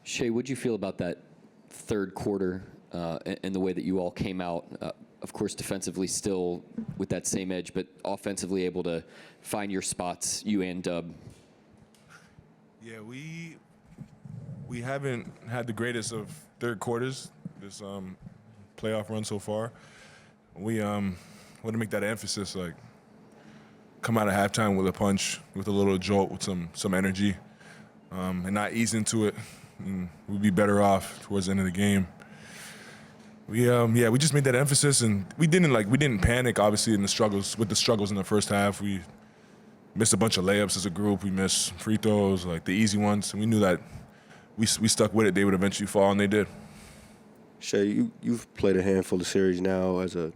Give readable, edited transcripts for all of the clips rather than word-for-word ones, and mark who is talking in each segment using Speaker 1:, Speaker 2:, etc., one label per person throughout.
Speaker 1: Shai, what'd you feel about that third quarter and the way that you all came out? Of course, defensively still with that same edge, but offensively able to find your spots, you and Dub.
Speaker 2: Yeah, we haven't had the greatest of third quarters this playoff run so far. We want to make that an emphasis, like come out of halftime with a punch, with a little jolt, with some energy, and not ease into it. And we'd be better off towards the end of the game. We just made that emphasis, and we didn't panic. Obviously, with the struggles in the first half, we missed a bunch of layups as a group. We missed free throws, like the easy ones, and we knew that we stuck with it. They would eventually fall, and they did.
Speaker 3: Shai, you've played a handful of series now as a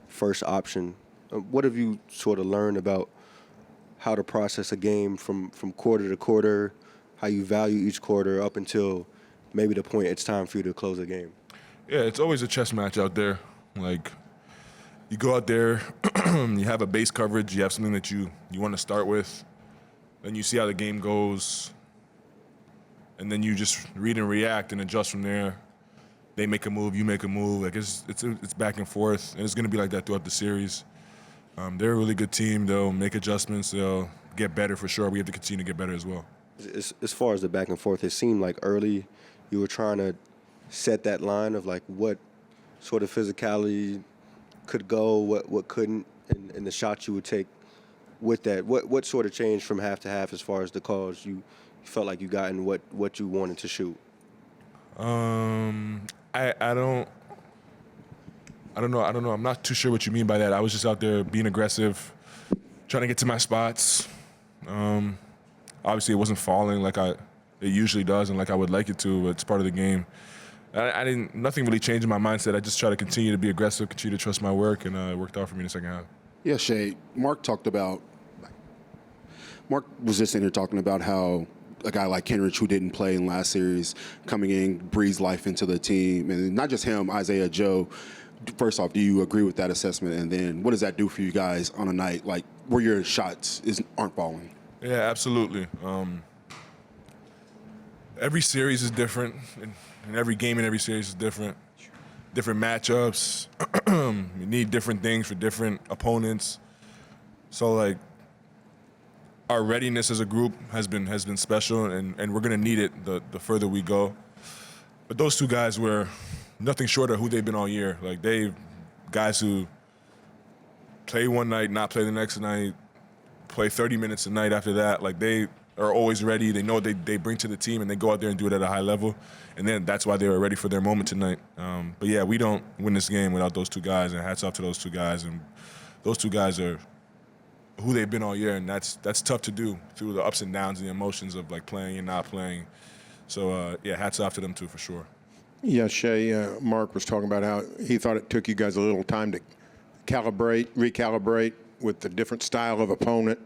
Speaker 3: first option. What have you sort of learned about how to process a game from quarter to quarter, how you value each quarter up until maybe the point it's time for you to close a game?
Speaker 2: Yeah, it's always a chess match out there. Like, you go out there, you have a base coverage, you have something that you want to start with, then you see how the game goes, and then you just read and react and adjust from there. They make a move, you make a move. Like, it's back and forth, and it's going to be like that throughout the series. They're a really good team. They'll make adjustments. They'll get better for sure. We have to continue to get better as well.
Speaker 3: As far as the back and forth, it seemed like early you were trying to set that line of like what sort of physicality could go, what couldn't, and the shots you would take with that. What sort of changed from half to half as far as the calls you felt like you got and what you wanted to shoot?
Speaker 2: I don't know. I'm not too sure what you mean by that. I was just out there being aggressive, trying to get to my spots. Obviously, it wasn't falling like it usually does and like I would like it to, but it's part of the game. Nothing really changed in my mindset. I just try to continue to be aggressive, continue to trust my work, and it worked out for me in the second half.
Speaker 4: Yeah, Shai, Mark was just in here talking about how a guy like Kenrich, who didn't play in last series, coming in, breathes life into the team. And not just him, Isaiah Joe. First off, do you agree with that assessment? And then what does that do for you guys on a night like where your shots aren't falling?
Speaker 2: Yeah, absolutely. Every series is different, and every game in every series is different. Different matchups. You need different things for different opponents. So, like, our readiness as a group has been special, and we're going to need it the further we go. But those two guys were nothing short of who they've been all year. Like, guys who play one night, not play the next night, play 30 minutes a night after that. Like, they are always ready. They know what they bring to the team, and they go out there and do it at a high level. And then that's why they were ready for their moment tonight. But, yeah, we don't win this game without those two guys, and hats off to those two guys. And those two guys are who they've been all year, and that's tough to do through the ups and downs and the emotions of, like, playing and not playing. So, yeah, hats off to them, too, for sure.
Speaker 5: Yeah, Shai, Mark was talking about how he thought it took you guys a little time to recalibrate with the different style of opponent.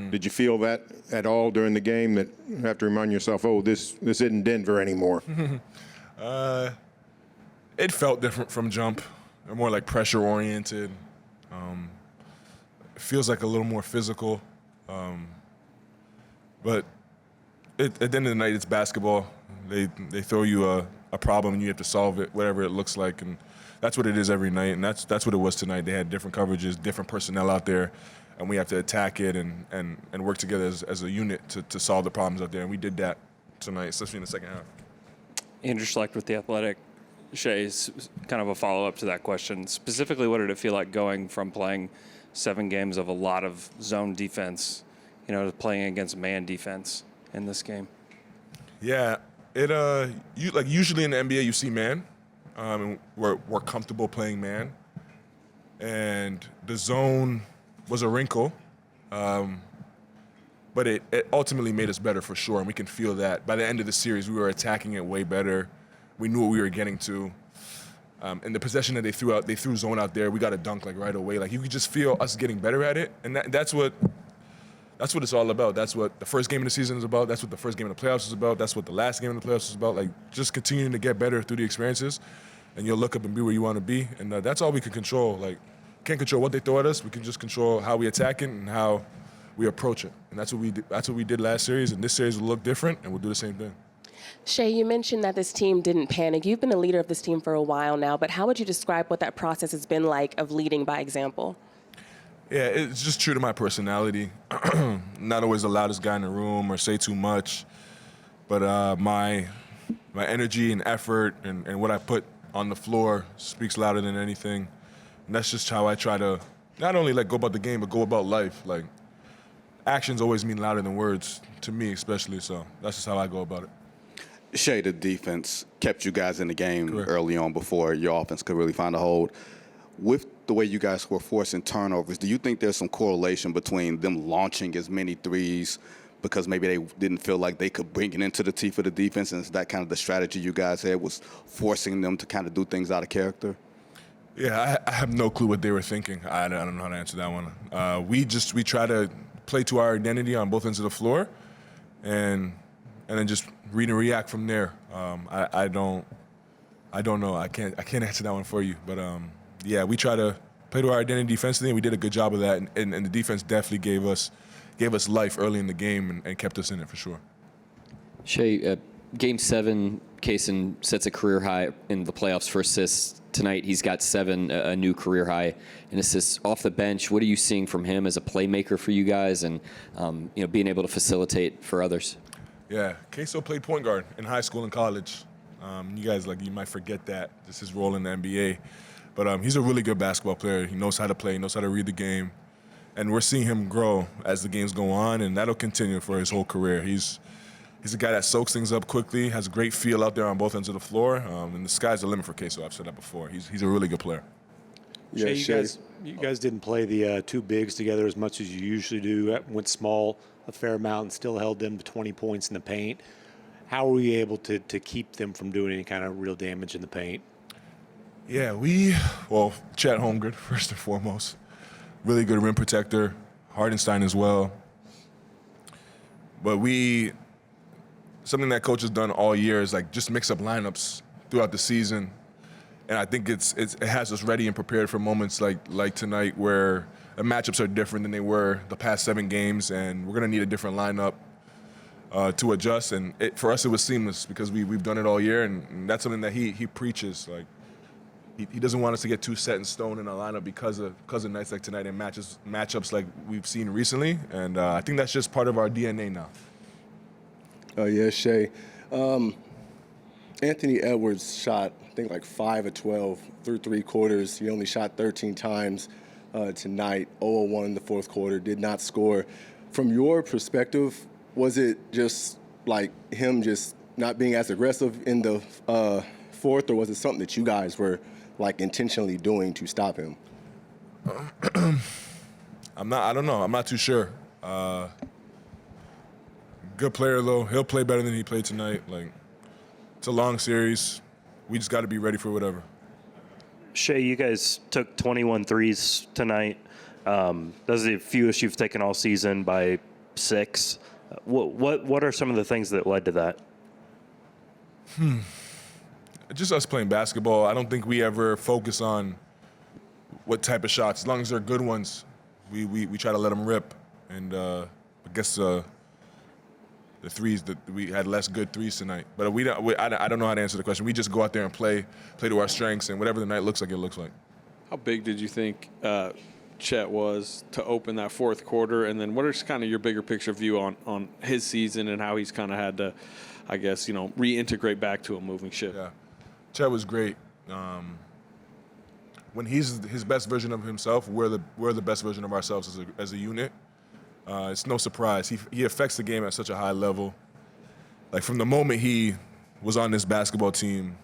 Speaker 5: Did you feel that at all during the game, that you have to remind yourself, oh, this isn't Denver anymore?
Speaker 2: It felt different from jump. They're more like pressure-oriented. It feels like a little more physical. But at the end of the night, it's basketball. They throw you a problem and you have to solve it, whatever it looks like, and that's what it is every night, and that's what it was tonight. They had different coverages, different personnel out there, and we have to attack it and work together as a unit to solve the problems out there, and we did that tonight, especially in the second half.
Speaker 6: Andrew Schlecht with The Athletic. Shai's kind of a follow-up to that question. Specifically, what did it feel like going from playing 7 games of a lot of zone defense, to playing against man defense in this game?
Speaker 2: Yeah, usually in the NBA you see man, and we're comfortable playing man, and the zone was a wrinkle, but it ultimately made us better for sure, and we can feel that. By the end of the series, we were attacking it way better. We knew what we were getting to. And the possession that they threw zone out there, we got a dunk like right away. Like, you could just feel us getting better at it, and that's what it's all about. That's what the first game of the season is about. That's what the first game of the playoffs is about. That's what the last game of the playoffs is about. Like, just continuing to get better through the experiences, and you'll look up and be where you want to be. And that's all we can control. Like, can't control what they throw at us. We can just control how we attack it and how we approach it. And that's what we did last series. And this series will look different, and we'll do the same thing.
Speaker 7: Shai, you mentioned that this team didn't panic. You've been a leader of this team for a while now, but how would you describe what that process has been like of leading by example?
Speaker 2: Yeah, it's just true to my personality. Not always the loudest guy in the room or say too much, but my energy and effort and what I put on the floor speaks louder than anything. And that's just how I try to not only go about the game, but go about life. Like, actions always mean louder than words, to me especially, so that's just how I go about it.
Speaker 8: Shai, the defense kept you guys in the game
Speaker 2: Correct.
Speaker 8: early on before your offense could really find a hold. With the way you guys were forcing turnovers, do you think there's some correlation between them launching as many threes because maybe they didn't feel like they could bring it into the teeth of the defense, and is that kind of the strategy you guys had, was forcing them to kind of do things out of character?
Speaker 2: Yeah, I have no clue what they were thinking. I don't know how to answer that one. We try to play to our identity on both ends of the floor, and then just read and react from there. I don't know. I can't answer that one for you. But yeah, we try to play to our identity defensively, and we did a good job of that. And the defense definitely gave us life early in the game and kept us in it for sure.
Speaker 1: Shai, Game 7, Kaysen sets a career high in the playoffs for assists. Tonight, he's got 7, a new career high in assists off the bench. What are you seeing from him as a playmaker for you guys, and being able to facilitate for others?
Speaker 2: Yeah, Queso played point guard in high school and college. You guys, you might forget that. This is his role in the NBA. But he's a really good basketball player. He knows how to play, he knows how to read the game. And we're seeing him grow as the games go on, and that'll continue for his whole career. He's a guy that soaks things up quickly, has a great feel out there on both ends of the floor, and the sky's the limit for Queso. I've said that before. He's a really good player.
Speaker 3: Yeah,
Speaker 9: Shai, you guys didn't play the two bigs together as much as you usually do. Went small a fair amount and still held them to 20 points in the paint. How were you able to keep them from doing any kind of real damage in the paint?
Speaker 2: Yeah, Chet Holmgren, first and foremost. Really good rim protector. Hartenstein as well. But something that coach has done all year is just mix up lineups throughout the season. And I think it has us ready and prepared for moments like tonight, where the matchups are different than they were the past 7 games, and we're going to need a different lineup to adjust. And for us, it was seamless because we've done it all year, and that's something that he preaches. He doesn't want us to get too set in stone in our lineup because of nights like tonight and matchups like we've seen recently. And I think that's just part of our DNA now.
Speaker 3: Yeah, Shai. Anthony Edwards shot, I think, 5 of 12 through 3 quarters. He only shot 13 times tonight, 0-1 in the fourth quarter, did not score. From your perspective, was it just him just not being as aggressive in the fourth, or was it something that you guys were intentionally doing to stop him?
Speaker 2: I don't know. I'm not too sure. Good player, though. He'll play better than he played tonight. It's a long series. We just got to be ready for whatever.
Speaker 6: Shai, you guys took 21 threes tonight. Those are the fewest you've taken all season by 6. What are some of the things that led to that?
Speaker 2: Just us playing basketball. I don't think we ever focus on what type of shots. As long as they're good ones, we try to let them rip. And I guess the threes, that we had less good threes tonight. But I don't know how to answer the question. We just go out there and play to our strengths, and whatever the night looks like, it looks like.
Speaker 10: How big did you think Chet was to open that fourth quarter? And then what is kind of your bigger picture view on his season and how he's kind of had to, I guess, reintegrate back to a moving ship?
Speaker 2: Yeah. Chet was great. When he's his best version of himself, we're the best version of ourselves as a unit. It's no surprise. He affects the game at such a high level. From the moment he was on this basketball team,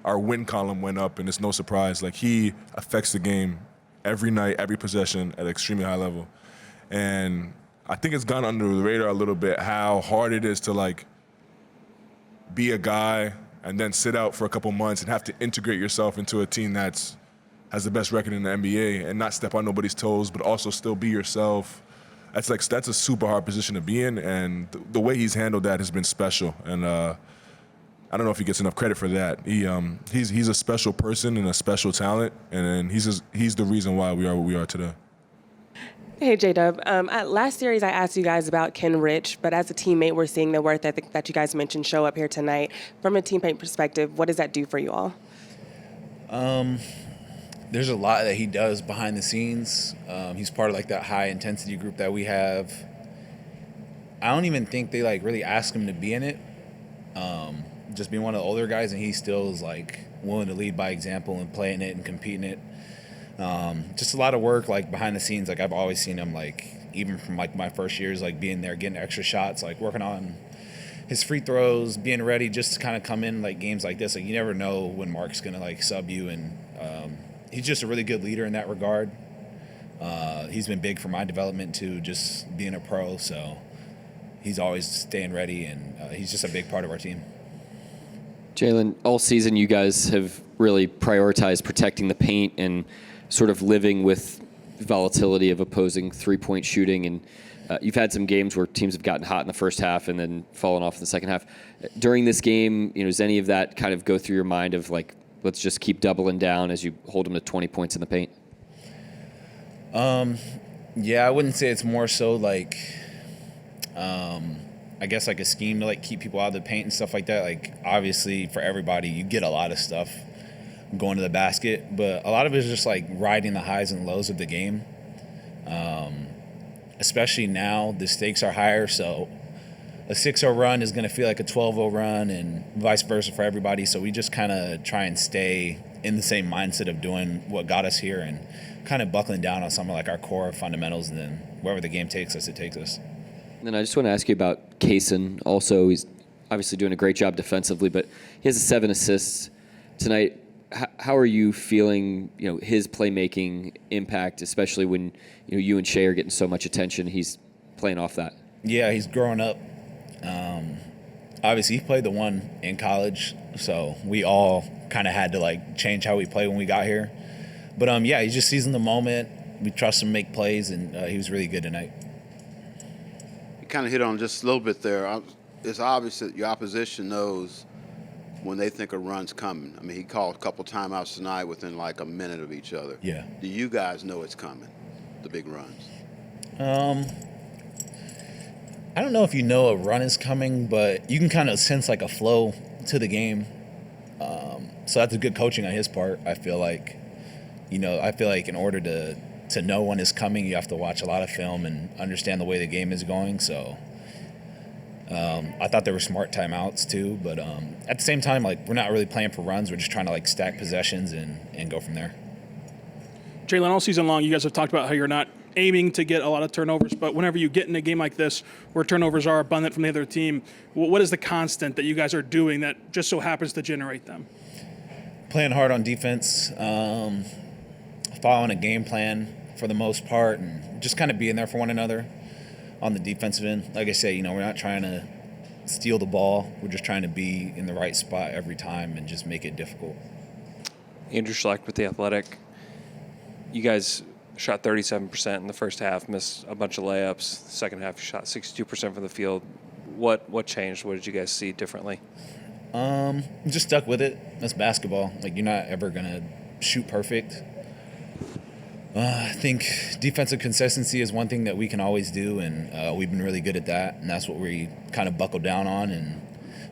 Speaker 2: our win column went up, and it's no surprise. He affects the game every night, every possession at an extremely high level. And I think it's gone under the radar a little bit how hard it is to be a guy and then sit out for a couple months and have to integrate yourself into a team has the best record in the NBA and not step on nobody's toes, but also still be yourself. That's a super hard position to be in, and the way he's handled that has been special. And I don't know if he gets enough credit for that. He's a special person and a special talent, and he's the reason why we are what we are today.
Speaker 7: Hey, J-Dub. Last series, I asked you guys about Ken Rich, but as a teammate, we're seeing the work ethic that you guys mentioned show up here tonight. From a teammate perspective, what does that do for you all?
Speaker 11: There's a lot that he does behind the scenes. He's part of like that high intensity group that we have. I don't even think they like really ask him to be in it. Just being one of the older guys, and he still is like willing to lead by example and play in it and compete in it. Just a lot of work like behind the scenes. Like I've always seen him like even from like my first years, like being there, getting extra shots, like working on his free throws, being ready just to kind of come in like games like this. Like you never know when Mark's gonna like sub you, and he's just a really good leader in that regard. He's been big for my development too, just being a pro. So he's always staying ready, and he's just a big part of our team.
Speaker 1: Jalen, all season you guys have really prioritized protecting the paint and sort of living with volatility of opposing three-point shooting. And you've had some games where teams have gotten hot in the first half and then fallen off in the second half. During this game, does any of that kind of go through your mind of like, let's just keep doubling down as you hold them to 20 points in the paint?
Speaker 11: Yeah, I wouldn't say it's more so like, I guess like a scheme to like keep people out of the paint and stuff like that. Like obviously for everybody, you get a lot of stuff going to the basket, but a lot of it is just like riding the highs and lows of the game. Especially now, the stakes are higher, so a 6-0 run is going to feel like a 12-0 run, and vice versa for everybody. So we just kind of try and stay in the same mindset of doing what got us here and kind of buckling down on some of like our core fundamentals, and then wherever the game takes us, it takes us.
Speaker 1: And then I just want to ask you about Kaysen. Also, he's obviously doing a great job defensively, but he has 7 assists tonight. How are you feeling, his playmaking impact, especially when you and Shai are getting so much attention? He's playing off that.
Speaker 11: Yeah, he's growing up. Obviously, he played the one in college, so we all kind of had to like change how we play when we got here. But yeah, he's just seizing the moment. We trust him to make plays, and he was really good tonight.
Speaker 12: You kind of hit on just a little bit there. It's obvious that your opposition knows when they think a run's coming. I mean, he called a couple timeouts tonight within like a minute of each other.
Speaker 11: Yeah.
Speaker 12: Do you guys know it's coming, the big runs?
Speaker 11: I don't know if you know a run is coming, but you can kind of sense like a flow to the game. So that's a good coaching on his part. I feel like, in order to know when it's coming, you have to watch a lot of film and understand the way the game is going. So I thought there were smart timeouts too, but at the same time, like we're not really playing for runs. We're just trying to like stack possessions and go from there.
Speaker 13: Jalen, all season long, you guys have talked about how you're not aiming to get a lot of turnovers, but whenever you get in a game like this where turnovers are abundant from the other team, what is the constant that you guys are doing that just so happens to generate them?
Speaker 11: Playing hard on defense, following a game plan for the most part, and just kind of being there for one another on the defensive end. Like I say, we're not trying to steal the ball. We're just trying to be in the right spot every time and just make it difficult.
Speaker 6: Andrew Schlecht with The Athletic. You guys shot 37% in the first half, missed a bunch of layups. Second half, you shot 62% from the field. What changed? What did you guys see differently?
Speaker 11: Just stuck with it. That's basketball. Like, you're not ever going to shoot perfect. I think defensive consistency is one thing that we can always do, and we've been really good at that, and that's what we kind of buckled down on, and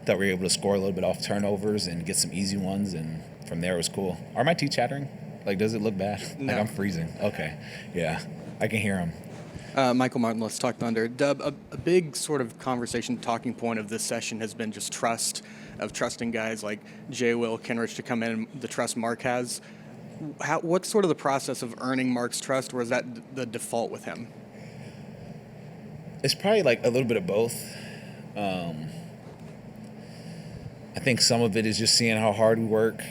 Speaker 11: thought we were able to score a little bit off turnovers and get some easy ones, and from there it was cool. Are my teeth chattering? Like, does it look bad?
Speaker 14: No.
Speaker 11: Like, I'm freezing. Okay. Yeah. I can hear him.
Speaker 14: Michael Martin, Let's Talk Thunder. Dub, a big sort of conversation talking point of this session has been just trusting guys like J. Will, Kenrich to come in, and the trust Mark has. What's sort of the process of earning Mark's trust, or is that the default with him?
Speaker 11: It's probably like a little bit of both. I think some of it is just seeing how hard we work.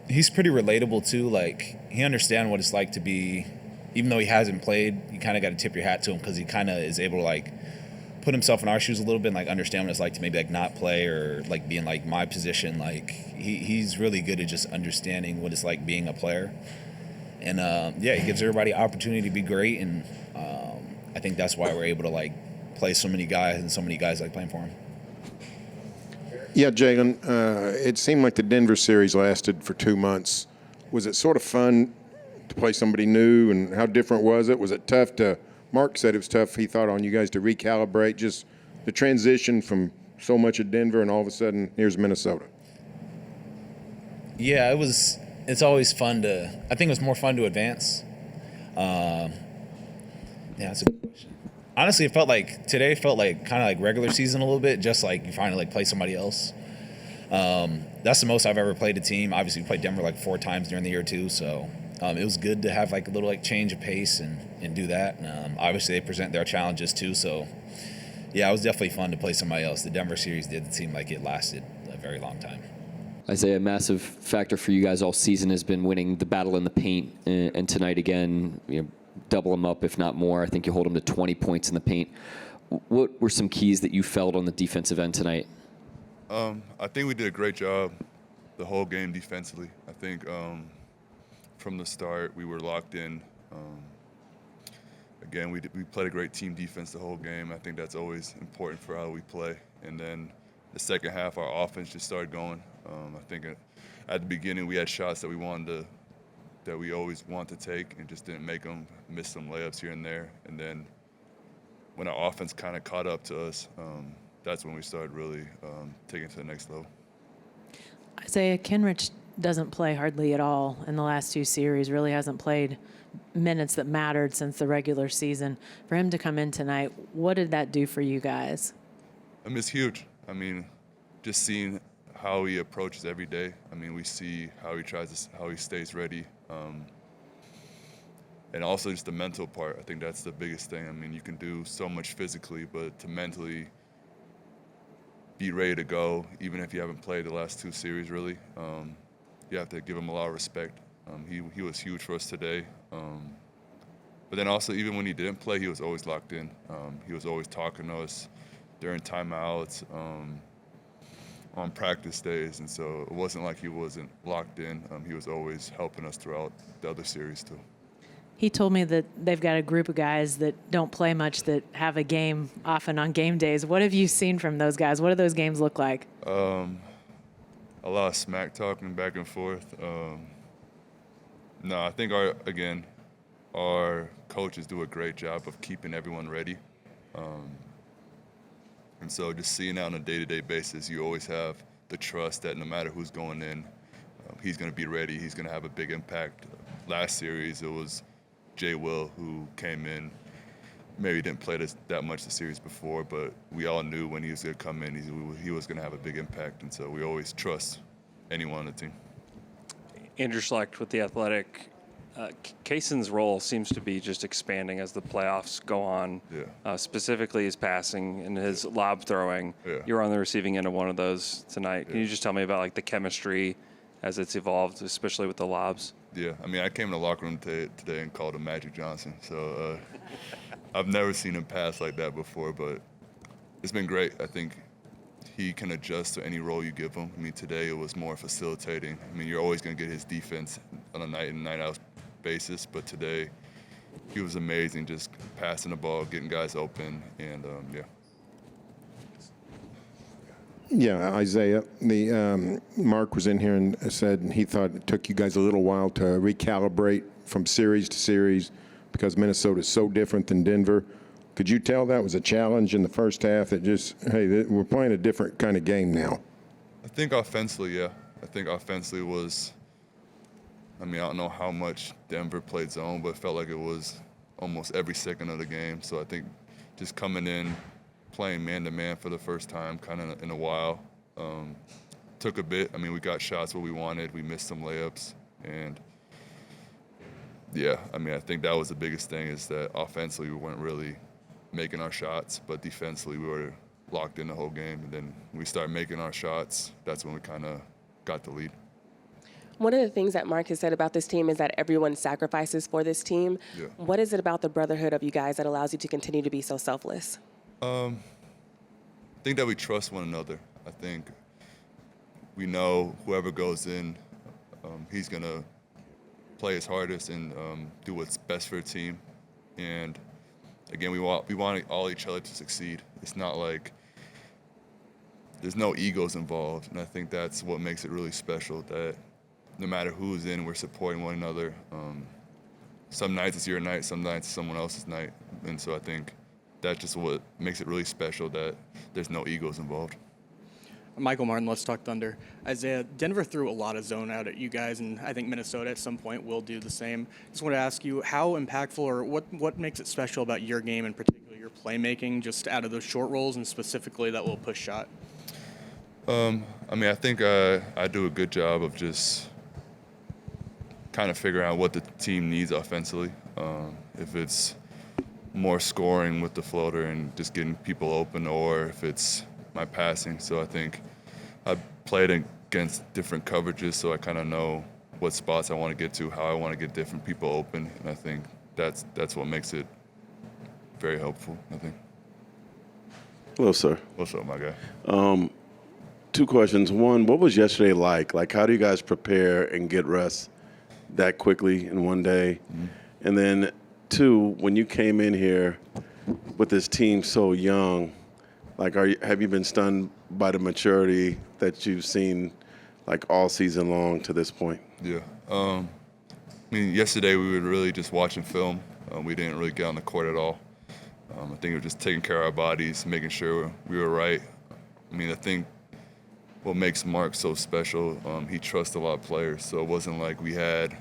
Speaker 11: He's pretty relatable too. Like, he understands what it's like to be, even though he hasn't played, you kind of got to tip your hat to him because he kind of is able to like put himself in our shoes a little bit and like understand what it's like to maybe like not play or like be in like my position. Like he's really good at just understanding what it's like being a player. And yeah, he gives everybody opportunity to be great, and I think that's why we're able to like play so many guys and so many guys like playing for him.
Speaker 5: Yeah, Jalen, it seemed like the Denver series lasted for 2 months. Was it sort of fun to play somebody new, and how different was it? Was it tough to? Mark said it was tough. He thought on you guys to recalibrate just the transition from so much at Denver, and all of a sudden here's Minnesota.
Speaker 11: Yeah, it's always fun to. I think it was more fun to advance. Yeah, that's a good question. Honestly, it felt like today felt like kind of like regular season a little bit, just like you finally like play somebody else. That's the most I've ever played a team. Obviously, we played Denver like 4 times during the year too, so it was good to have like a little like change of pace and do that. Obviously, they present their challenges too, so yeah, it was definitely fun to play somebody else. The Denver series did seem like it lasted a very long time.
Speaker 1: Isaiah, a massive factor for you guys all season has been winning the battle in the paint, and tonight again, double them up, if not more. I think you hold them to 20 points in the paint. What were some keys that you felt on the defensive end tonight?
Speaker 2: I think we did a great job the whole game defensively. I think from the start we were locked in. Again, we played a great team defense the whole game. I think that's always important for how we play. And then the second half, our offense just started going. I think at the beginning we had shots that we always want to take and just didn't make them, missed some layups here and there. And then when our offense kind of caught up to us, that's when we started really taking it to the next level.
Speaker 15: Isaiah, Kenrich doesn't play hardly at all in the last 2 series, really hasn't played minutes that mattered since the regular season. For him to come in tonight, what did that do for you guys?
Speaker 2: It's huge. Just seeing how he approaches every day. We see how he stays ready. And also just the mental part. I think that's the biggest thing. You can do so much physically, but to mentally be ready to go, even if you haven't played the last 2 series, really, you have to give him a lot of respect. He was huge for us today. But then also, even when he didn't play, he was always locked in. He was always talking to us during timeouts, on practice days, and so it wasn't like he wasn't locked in. He was always helping us throughout the other series too.
Speaker 15: He told me that they've got a group of guys that don't play much that have a game often on game days. What have you seen from those guys? What do those games look like?
Speaker 2: A lot of smack talking back and forth. No, I think our coaches do a great job of keeping everyone ready. And so just seeing out on a day-to-day basis, you always have the trust that no matter who's going in, he's going to be ready. He's going to have a big impact. Last series, it was Jay Will who came in. Maybe didn't play that much the series before, but we all knew when he was going to come in, he was going to have a big impact. And so we always trust anyone on the team.
Speaker 6: Andrew Schlecht with The Athletic. Kayson's role seems to be just expanding as the playoffs go on, specifically his passing and his lob throwing.
Speaker 2: Yeah.
Speaker 6: You were on the receiving end of one of those tonight. Can you just tell me about the chemistry as it's evolved, especially with the lobs?
Speaker 2: Yeah, I came in the locker room today and called him Magic Johnson. So I've never seen him pass like that before, but it's been great. I think he can adjust to any role you give him. Today it was more facilitating. You're always going to get his defense on a night in and night out basis, but today he was amazing, just passing the ball, getting guys open, and
Speaker 5: Yeah, Isaiah, Mark was in here and said he thought it took you guys a little while to recalibrate from series to series because Minnesota is so different than Denver. Could you tell that was a challenge in the first half that just, hey, we're playing a different kind of game now?
Speaker 2: I think offensively, yeah. I think offensively was, I don't know how much Denver played zone, but it felt like it was almost every second of the game. So I think just coming in, playing man-to-man for the first time kind of in a while, took a bit. We got shots where we wanted. We missed some layups. And, yeah, I think that was the biggest thing is that offensively we weren't really making our shots, but defensively we were locked in the whole game. And then when we started making our shots, that's when we kind of got the lead.
Speaker 7: One of the things that Mark has said about this team is that everyone sacrifices for this team.
Speaker 2: Yeah.
Speaker 7: What is it about the brotherhood of you guys that allows you to continue to be so selfless?
Speaker 2: I think that we trust one another. I think we know whoever goes in, he's going to play his hardest and do what's best for the team. And, again, we want all each other to succeed. It's not like there's no egos involved, and I think that's what makes it really special, that no matter who's in, we're supporting one another.
Speaker 16: some nights it's your night, some nights it's someone else's night. And so I think that's just what makes it really special, that there's no egos involved.
Speaker 14: Michael Martin, Let's Talk Thunder. Isaiah, Denver threw a lot of zone out at you guys, and I think Minnesota at some point will do the same. Just want to ask you, how impactful or what makes it special about your game, in particular your playmaking, just out of those short rolls and specifically that little push shot?
Speaker 16: I mean, I think I do a good job of just kind of figuring out what the team needs offensively. If it's more scoring with the floater and just getting people open, or if it's my passing. So I think I've played against different coverages, so I kind of know what spots I want to get to, how I want to get different people open, and I think that's what makes it very helpful, I think.
Speaker 17: Hello, sir.
Speaker 16: What's up, my guy?
Speaker 17: 2 questions. One, what was yesterday like? Like, how do you guys prepare and get rest that quickly in one day?
Speaker 16: Mm-hmm.
Speaker 17: And then 2, when you came in here with this team so young, like, have you been stunned by the maturity that you've seen, like, all season long to this point?
Speaker 16: Yeah. I mean, yesterday we were really just watching film. We didn't really get on the court at all. I think we were just taking care of our bodies, making sure we were right. I mean, I think what makes Mark so special, he trusts a lot of players. So it wasn't like we had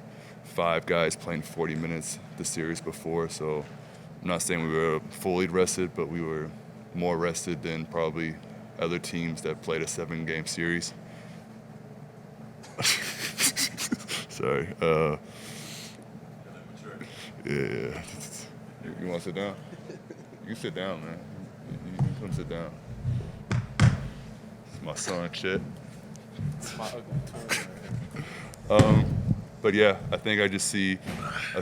Speaker 16: 5 guys playing 40 minutes the series before. So I'm not saying we were fully rested, but we were more rested than probably other teams that played a 7-game series. Sorry. Yeah. You want to sit down? You can sit down, man. You can come sit down. It's my son, Chet. But yeah, I think I've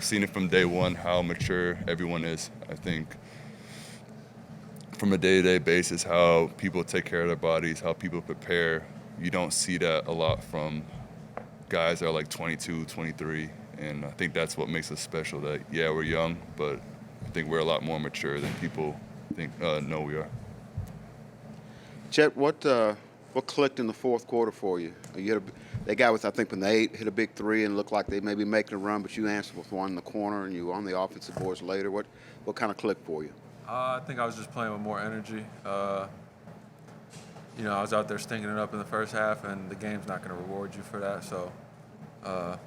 Speaker 16: seen it from day one how mature everyone is. I think from a day-to-day basis, how people take care of their bodies, how people prepare, you don't see that a lot from guys that are like 22, 23. And I think that's what makes us special, that, yeah, we're young, but I think we're a lot more mature than people know we are.
Speaker 12: Chet, what clicked in the fourth quarter for you? That guy with, I think, Nate hit a big 3 and looked like they may be making a run, but you answered with one in the corner and you were on the offensive boards later. What kind of clicked for you?
Speaker 18: I think I was just playing with more energy. I was out there stinking it up in the first half, and the game's not going to reward you for that. So I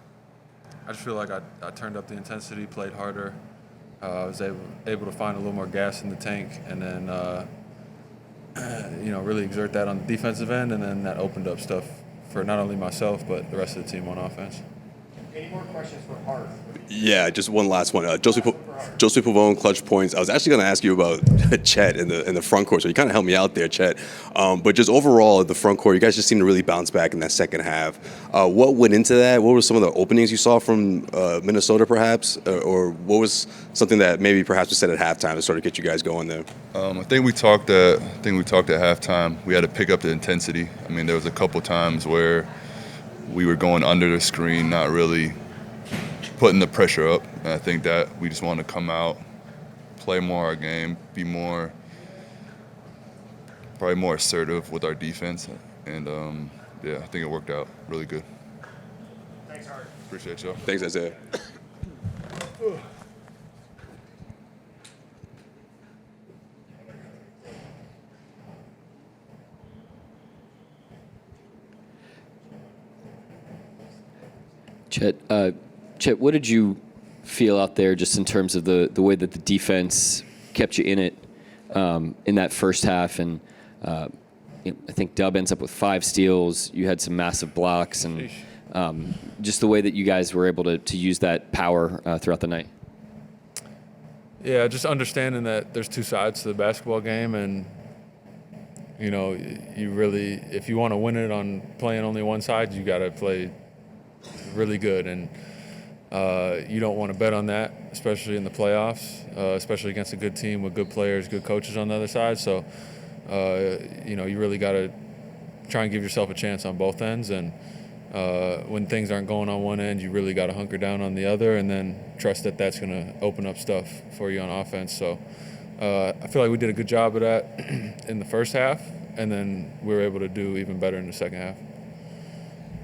Speaker 18: just feel like I turned up the intensity, played harder. I was able to find a little more gas in the tank, and then really exert that on the defensive end, and then that opened up stuff for not only myself but the rest of the team on offense.
Speaker 9: Any more questions for Hart?
Speaker 19: Yeah, just one last one. Joseph Pavone, clutch points. I was actually going to ask you about Chet in the front court, so you kind of helped me out there, Chet. But just overall at the front court, you guys just seemed to really bounce back in that second half. What went into that? What were some of the openings you saw from Minnesota, perhaps, or what was something that maybe perhaps was said at halftime to sort of get you guys going there?
Speaker 16: I think we talked at halftime. We had to pick up the intensity. I mean, there was a couple times where we were going under the screen, not really putting the pressure up. And I think that we just want to come out, play more our game, be probably more assertive with our defense. And I think it worked out really good.
Speaker 9: Thanks, Hart.
Speaker 16: Appreciate y'all.
Speaker 19: Thanks, Isaiah.
Speaker 1: Chet, what did you feel out there just in terms of the way that the defense kept you in it in that first half? And I think Dub ends up with 5 steals. You had some massive blocks, and just the way that you guys were able to use that power throughout the night.
Speaker 18: Yeah, just understanding that there's 2 sides to the basketball game, and you really, if you want to win it on playing only one side, you got to play really good, and you don't want to bet on that, especially in the playoffs, especially against a good team with good players, good coaches on the other side. So, you really got to try and give yourself a chance on both ends, and when things aren't going on one end, you really got to hunker down on the other, and then trust that that's going to open up stuff for you on offense. So I feel like we did a good job of that in the first half, and then we were able to do even better in the second half.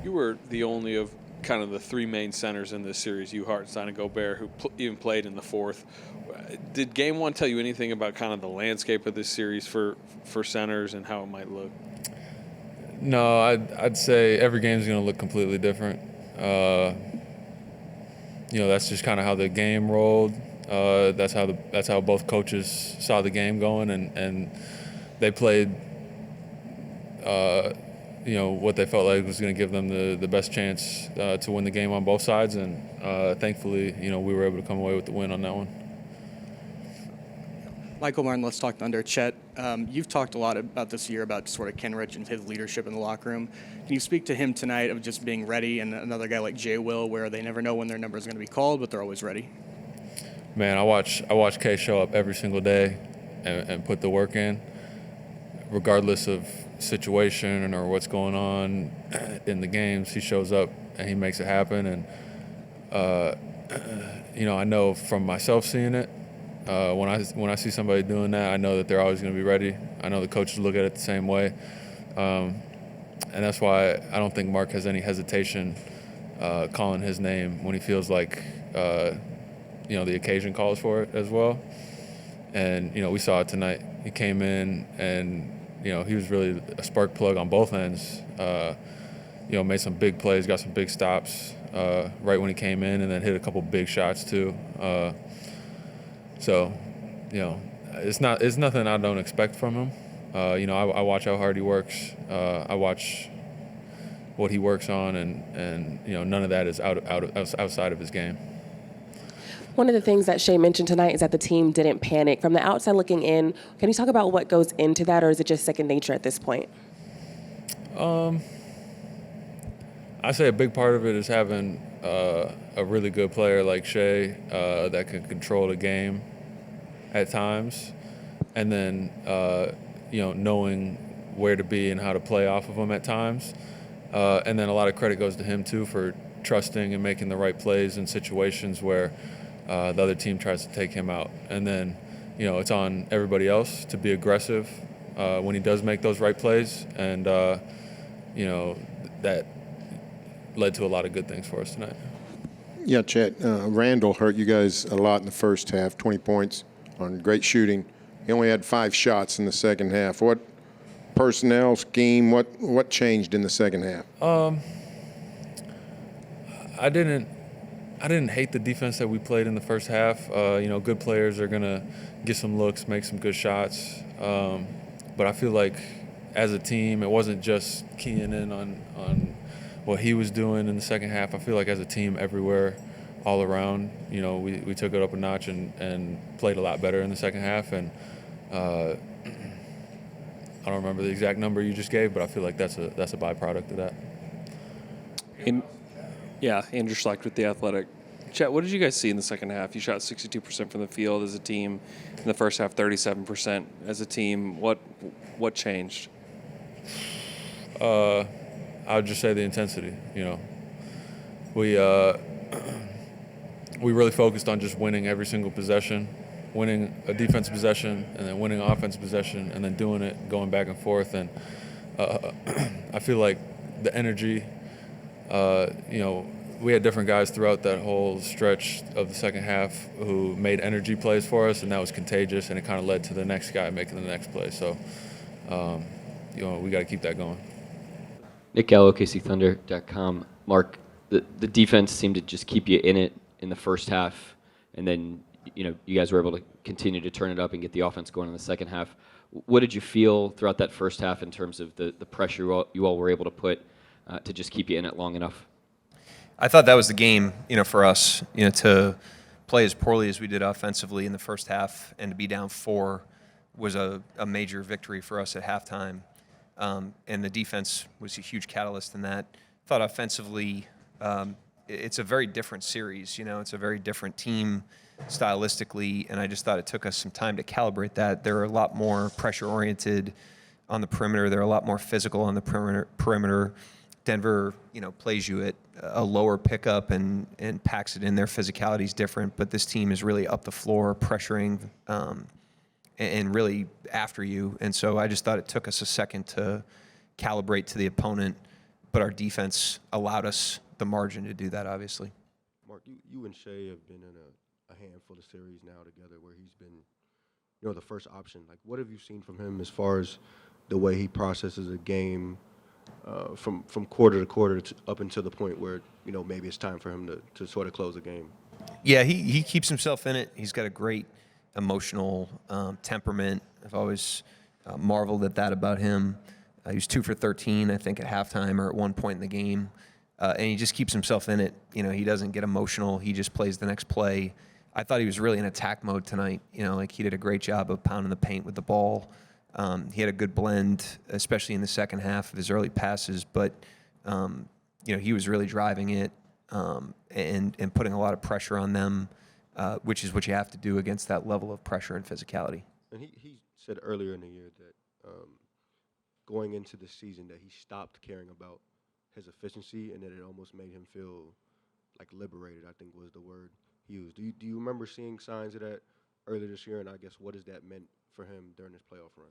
Speaker 10: You were the only of kind of the three main centers in this series, you, Hartenstein, and Gobert, who even played in the fourth. Did Game 1 tell you anything about kind of the landscape of this series for centers and how it might look?
Speaker 18: No, I'd say every game's going to look completely different. That's just kind of how the game rolled. That's how both coaches saw the game going, and they played what they felt like was going to give them the best chance to win the game on both sides, and thankfully we were able to come away with the win on that one.
Speaker 14: Michael Martin, let's talk Thunder. Chet, you've talked a lot about this year about sort of Kenrich and his leadership in the locker room. Can you speak to him tonight of just being ready, and another guy like Jay Will, where they never know when their number is going to be called, but they're always ready?
Speaker 18: Man, I watch K show up every single day and put the work in, regardless of situation or what's going on in the games. He shows up and he makes it happen. And I know from myself seeing it, when I see somebody doing that, I know that they're always going to be ready. I know the coaches look at it the same way, and that's why I don't think Mark has any hesitation calling his name when he feels like the occasion calls for it as well. And we saw it tonight. He came in and he was really a spark plug on both ends. Made some big plays, got some big stops right when he came in, and then hit a couple big shots too. It's nothing I don't expect from him. I watch how hard he works. I watch what he works on, and none of that is outside of his game.
Speaker 7: One of the things that Shai mentioned tonight is that the team didn't panic. From the outside looking in, can you talk about what goes into that, or is it just second nature at this point?
Speaker 18: I say a big part of it is having a really good player like Shai that can control the game at times, and then knowing where to be and how to play off of him at times. And then a lot of credit goes to him too for trusting and making the right plays in situations where the other team tries to take him out. And then it's on everybody else to be aggressive when he does make those right plays, and that led to a lot of good things for us tonight.
Speaker 5: Yeah, Chet, Randall hurt you guys a lot in the first half, 20 points on great shooting. He only had 5 shots in the second half. What personnel, scheme, what changed in the second half?
Speaker 18: I didn't hate the defense that we played in the first half. Good players are going to get some looks, make some good shots. But I feel like as a team, it wasn't just keying in on what he was doing in the second half. I feel like as a team everywhere, all around, we took it up a notch and played a lot better in the second half. And I don't remember the exact number you just gave, but I feel like that's a byproduct of that.
Speaker 6: Andrew Schlecht with The Athletic. Chet, what did you guys see in the second half? You shot 62% from the field as a team. In the first half, 37% as a team. What changed?
Speaker 18: I would just say the intensity. We really focused on just winning every single possession, winning a defensive possession, and then winning an offensive possession, and then doing it, going back and forth. And I feel like the energy, we had different guys throughout that whole stretch of the second half who made energy plays for us, and that was contagious, and it kind of led to the next guy making the next play. So, we got to keep that going.
Speaker 1: Nick Gallo, OKCThunder.com. Mark, the defense seemed to just keep you in it in the first half, and then you guys were able to continue to turn it up and get the offense going in the second half. What did you feel throughout that first half in terms of the pressure you all were able to put to just keep you in it long enough?
Speaker 20: I thought that was the game, for us, to play as poorly as we did offensively in the first half and to be down 4 was a major victory for us at halftime. And the defense was a huge catalyst in that. I thought offensively, it's a very different series. It's a very different team stylistically, and I just thought it took us some time to calibrate that. They're a lot more pressure-oriented on the perimeter. They're a lot more physical on the perimeter. Denver, plays you at a lower pickup and packs it in. Their physicality is different, but this team is really up the floor, pressuring and really after you. And so I just thought it took us a second to calibrate to the opponent, but our defense allowed us the margin to do that, obviously.
Speaker 3: Mark, you and Shai have been in a handful of series now together where he's been, you know, the first option. Like, what have you seen from him as far as the way he processes a game from quarter to quarter up until the point where, you know, maybe it's time for him to sort of close a game?
Speaker 20: Yeah, he keeps himself in it. He's got a great emotional temperament. I've always marveled at that about him. He was 2 for 13, I think, at halftime or at one point in the game. And he just keeps himself in it. You know, he doesn't get emotional. He just plays the next play. I thought he was really in attack mode tonight. You know, like he did a great job of pounding the paint with the ball. He had a good blend, especially in the second half of his early passes. But, you know, he was really driving it and putting a lot of pressure on them, which is what you have to do against that level of pressure and physicality.
Speaker 3: And he said earlier in the year that going into the season that he stopped caring about his efficiency and that it almost made him feel like liberated, I think was the word he used. Do you remember seeing signs of that earlier this year? And I guess what has that meant for him during his playoff run?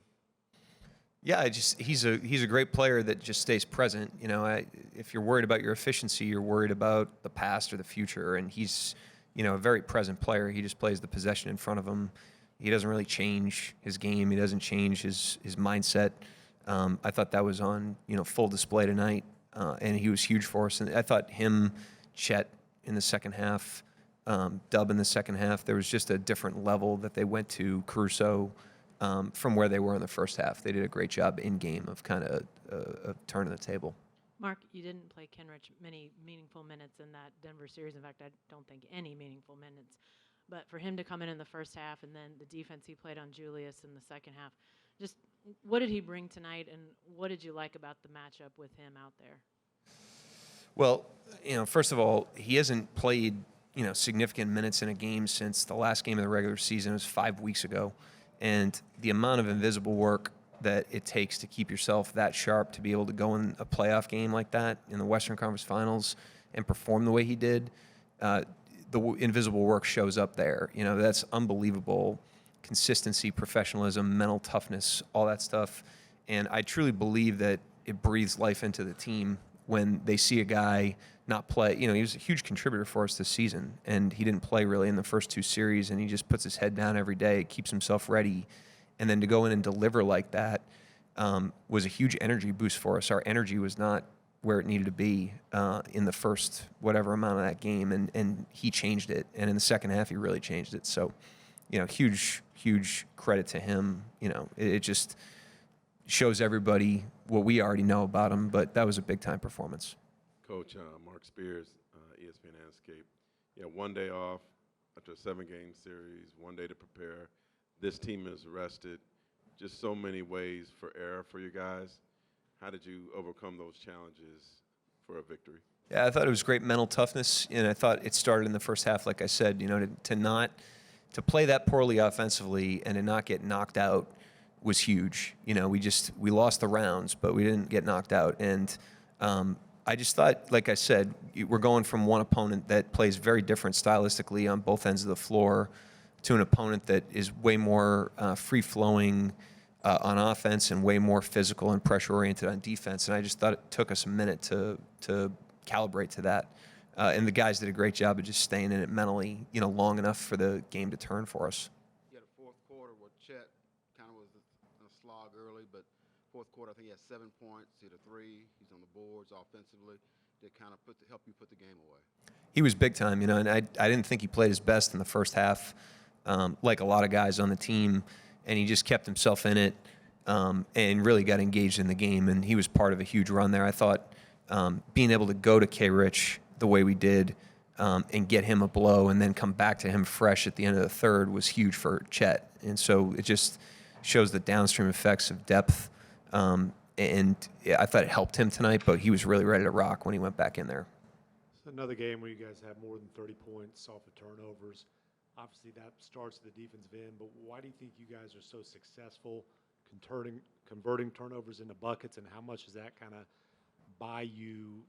Speaker 20: Yeah, he's a great player that just stays present. You know, if you're worried about your efficiency, you're worried about the past or the future. And he's, you know, a very present player. He just plays the possession in front of him. He doesn't really change his game. He doesn't change his mindset. I thought that was on, you know, full display tonight, and he was huge for us. And I thought him, Chet in the second half, Dub in the second half, there was just a different level that they went to, Caruso, from where they were in the first half. They did a great job in game of kind of turning the table.
Speaker 15: Mark, you didn't play Kenrich many meaningful minutes in that Denver series. In fact, I don't think any meaningful minutes. But for him to come in the first half and then the defense he played on Julius in the second half, just what did he bring tonight, and what did you like about the matchup with him out there?
Speaker 20: Well, you know, first of all, he hasn't played, you know, significant minutes in a game since the last game of the regular season. It was 5 weeks ago. And the amount of invisible work that it takes to keep yourself that sharp to be able to go in a playoff game like that in the Western Conference Finals and perform the way he did, the invisible work shows up there. You know, that's unbelievable. Consistency, professionalism, mental toughness, all that stuff. And I truly believe that it breathes life into the team when they see a guy not play. You know, he was a huge contributor for us this season, and he didn't play really in the first 2 series, and he just puts his head down every day, keeps himself ready. And then to go in and deliver like that was a huge energy boost for us. Our energy was not where it needed to be in the first whatever amount of that game, and he changed it. And in the second half, he really changed it. So, you know, huge credit to him. You know, it just shows everybody what we already know about him, but that was a big-time performance.
Speaker 17: Coach Mark Spears, ESPN Landscape. Yeah, 1 day off after a 7-game series, 1 day to prepare. This team is rested. Just so many ways for error for you guys. How did you overcome those challenges for a victory?
Speaker 20: Yeah, I thought it was great mental toughness, and I thought it started in the first half, like I said, you know, to play that poorly offensively and to not get knocked out was huge. You know, we lost the rounds, but we didn't get knocked out. And I just thought, like I said, we're going from one opponent that plays very different stylistically on both ends of the floor to an opponent that is way more free-flowing on offense and way more physical and pressure-oriented on defense. And I just thought it took us a minute to calibrate to that. And the guys did a great job of just staying in it mentally, you know, long enough for the game to turn for us.
Speaker 12: Yeah, the fourth quarter where Chet kind of was a slog early, but fourth quarter I think he had 7 points, he had a 3. He's on the boards offensively. That kind of help you put the game away.
Speaker 20: He was big time, you know, and I didn't think he played his best in the first half, like a lot of guys on the team, and he just kept himself in it and really got engaged in the game, and he was part of a huge run there. I thought being able to go to K-Rich the way we did and get him a blow and then come back to him fresh at the end of the third was huge for Chet. And so it just shows the downstream effects of depth. And I thought it helped him tonight, but he was really ready to rock when he went back in there.
Speaker 9: It's another game where you guys have more than 30 points off of turnovers. Obviously, that starts at the defensive end, but why do you think you guys are so successful converting turnovers into buckets, and how much does that kind of buy you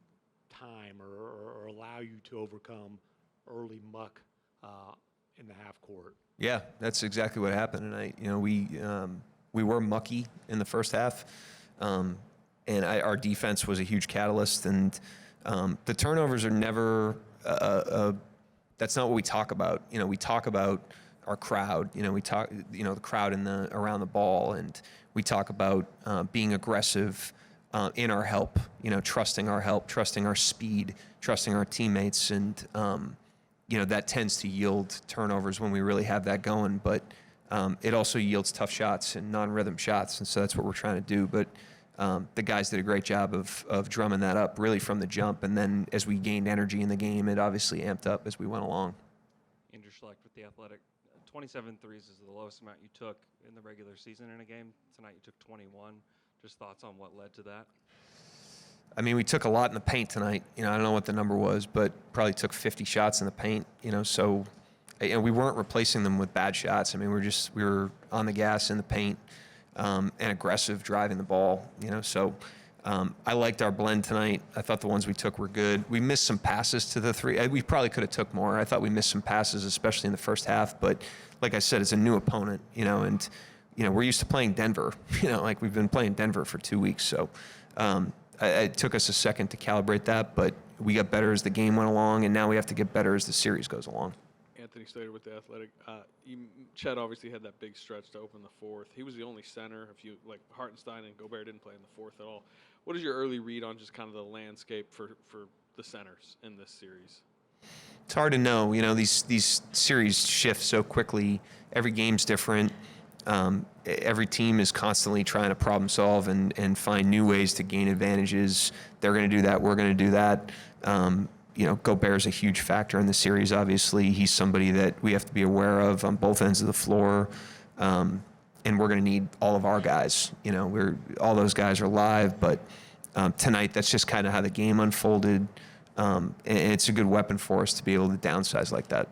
Speaker 9: time or allow you to overcome early muck in the half court?
Speaker 20: Yeah, that's exactly what happened tonight. You know, we were mucky in the first half, and our defense was a huge catalyst, and The turnovers are never that's not what we talk about. We talk about our crowd. We talk, the crowd around the ball, and we talk about being aggressive in our help. Trusting our help, trusting our speed, trusting our teammates, and that tends to yield turnovers when we really have that going. But it also yields tough shots and non-rhythm shots, and so that's what we're trying to do. But the guys did a great job of drumming that up really from the jump, and then as we gained energy in the game, it obviously amped up as we went along.
Speaker 6: Andrew Schlecht with The Athletic. 27 threes is the lowest amount you took in the regular season in a game. Tonight you took 21. Just thoughts on what led to that?
Speaker 20: I mean, we took a lot in the paint tonight. I don't know what the number was, but probably took 50 shots in the paint. So we weren't replacing them with bad shots. I mean, we were on the gas in the paint and aggressive driving the ball. So I liked our blend tonight. I thought the ones we took were good. We missed some passes to the three. We probably could have took more. I thought we missed some passes, especially in the first half. But like I said, it's a new opponent, and we're used to playing Denver. Like we've been playing Denver for 2 weeks. So it took us a second to calibrate that, but we got better as the game went along, and now we have to get better as the series goes along.
Speaker 10: Anthony Slater with The Athletic. Chet obviously had that big stretch to open the fourth. He was the only center. Hartenstein and Gobert didn't play in the fourth at all. What is your early read on just kind of the landscape for the centers in this series?
Speaker 20: It's hard to know. These series shift so quickly. Every game's different. Every team is constantly trying to problem solve and find new ways to gain advantages. They're going to do that. We're going to do that. Gobert's a huge factor in the series, obviously. He's somebody that we have to be aware of on both ends of the floor. And we're going to need all of our guys. All those guys are live, but tonight that's just kind of how the game unfolded. And it's a good weapon for us to be able to downsize like that.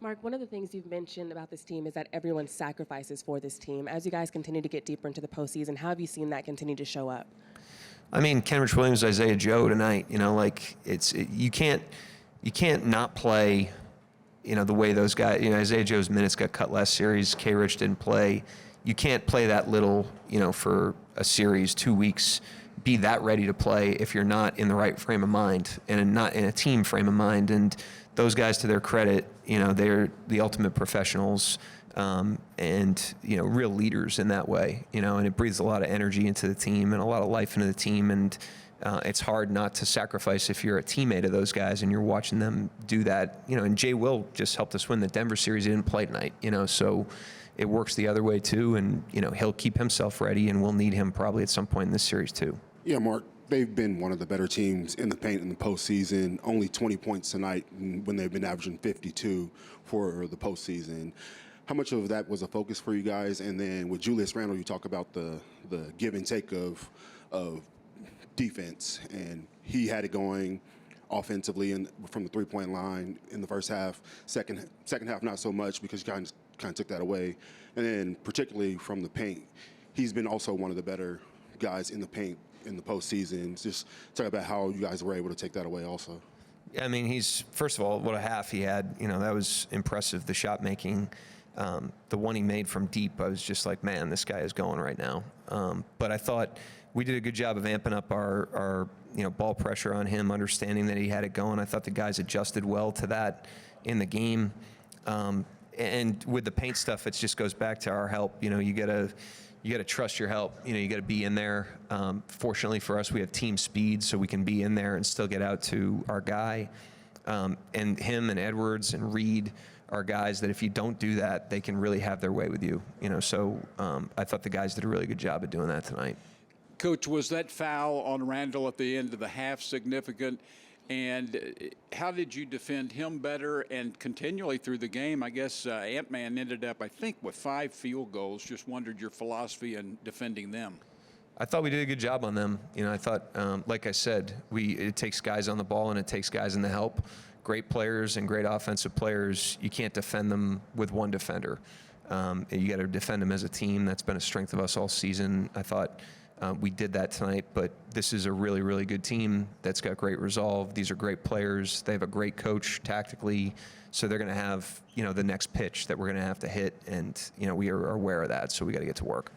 Speaker 7: Mark, one of the things you've mentioned about this team is that everyone sacrifices for this team. As you guys continue to get deeper into the postseason, how have you seen that continue to show up?
Speaker 20: I mean, Kenrich Williams, Isaiah Joe tonight. You can't not play. The way those guys. Isaiah Joe's minutes got cut last series. K. Rich didn't play. You can't play that little. For a series, 2 weeks. Be that ready to play if you're not in the right frame of mind and not in a team frame of mind. And those guys, to their credit, they're the ultimate professionals and real leaders in that way. And it breathes a lot of energy into the team and a lot of life into the team. And it's hard not to sacrifice if you're a teammate of those guys and you're watching them do that. And Jay Will just helped us win the Denver series. He didn't play tonight. So it works the other way too. And he'll keep himself ready, and we'll need him probably at some point in this series too.
Speaker 4: Yeah, Mark, they've been one of the better teams in the paint in the postseason. Only 20 points tonight when they've been averaging 52 for the postseason. How much of that was a focus for you guys? And then with Julius Randle, you talk about the give and take of defense, and he had it going offensively and from the three-point line in the first half. Second half, not so much because you kind of took that away. And then particularly from the paint, he's been also one of the better guys in the paint in the postseason. Just talk about how you guys were able to take that away also.
Speaker 20: I mean, he's, first of all, what a half he had. That was impressive, the shot making. The one he made from deep, I was just like, man, this guy is going right now. But I thought we did a good job of amping up our ball pressure on him, understanding that he had it going. I thought the guys adjusted well to that in the game. And with the paint stuff, it just goes back to our help. You got to trust your help. You got to be in there. Fortunately for us, we have team speed, so we can be in there and still get out to our guy. And him and Edwards and Reed are guys that if you don't do that, they can really have their way with you. So I thought the guys did a really good job of doing that tonight.
Speaker 21: Coach, was that foul on Randall at the end of the half significant? And how did you defend him better? And continually through the game, I guess Ant-Man ended up, I think, with 5 field goals. Just wondered your philosophy in defending them.
Speaker 20: I thought we did a good job on them. I thought, like I said, it takes guys on the ball and it takes guys in the help. Great players and great offensive players, you can't defend them with one defender. You got to defend them as a team. That's been a strength of us all season. I thought we did that tonight, but this is a really, really good team that's got great resolve. These are great players. They have a great coach tactically, so they're going to have, the next pitch that we're going to have to hit, and, we are aware of that, so we got to get to work.